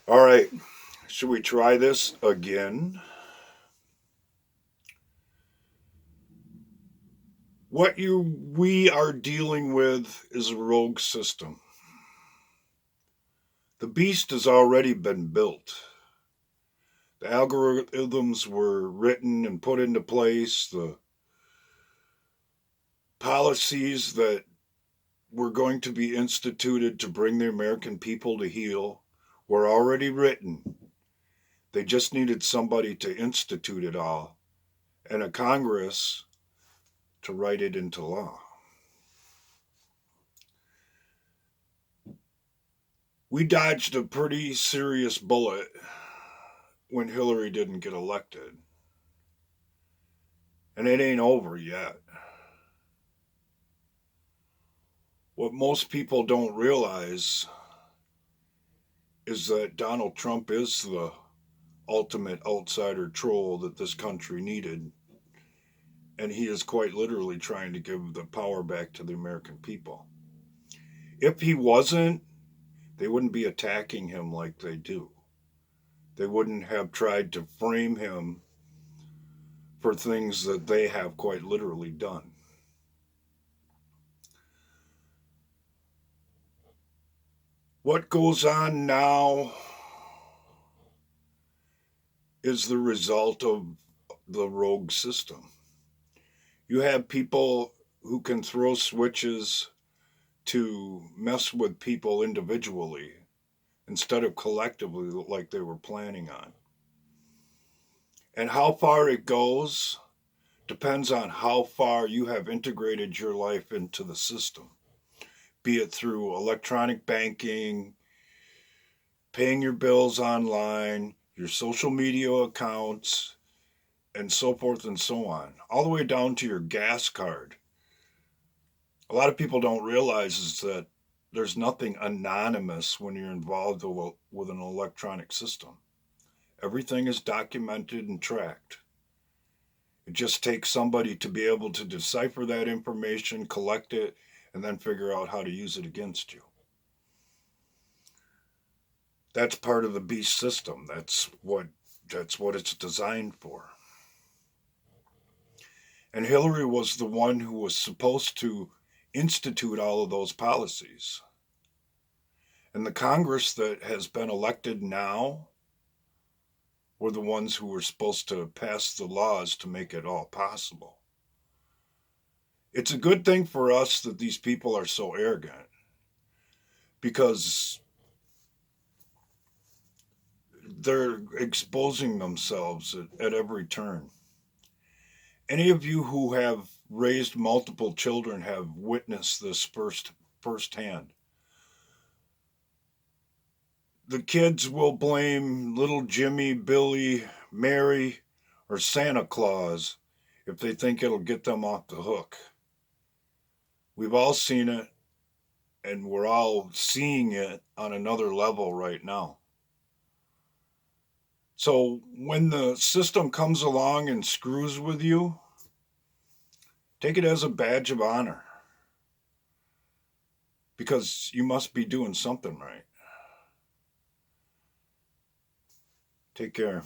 All right, should we try this again? We are dealing with is a rogue system. The beast has already been built. The algorithms were written and put into place. The policies that were going to be instituted to bring the American people to heel were already written. They just needed somebody to institute it all and a Congress to write it into law. We dodged a pretty serious bullet when Hillary didn't get elected. And it ain't over yet. What most people don't realize is that Donald Trump is the ultimate outsider troll that this country needed. And he is quite literally trying to give the power back to the American people. If he wasn't, they wouldn't be attacking him like they do. They wouldn't have tried to frame him for things that they have quite literally done. What goes on now is the result of the rogue system. You have people who can throw switches to mess with people individually instead of collectively like they were planning on. And how far it goes depends on how far you have integrated your life into the system, be it through electronic banking, paying your bills online, your social media accounts, and so forth and so on, all the way down to your gas card. A lot of people don't realize is that there's nothing anonymous when you're involved with an electronic system. Everything is documented and tracked. It just takes somebody to be able to decipher that information, collect it, and then figure out how to use it against you. That's part of the beast system. That's what it's designed for. And Hillary was the one who was supposed to institute all of those policies. And the Congress that has been elected now were the ones who were supposed to pass the laws to make it all possible. It's a good thing for us that these people are so arrogant because they're exposing themselves at every turn. Any of you who have raised multiple children have witnessed this firsthand. The kids will blame little Jimmy, Billy, Mary, or Santa Claus if they think it'll get them off the hook. We've all seen it, and we're all seeing it on another level right now. So when the system comes along and screws with you, take it as a badge of honor because you must be doing something right. Take care.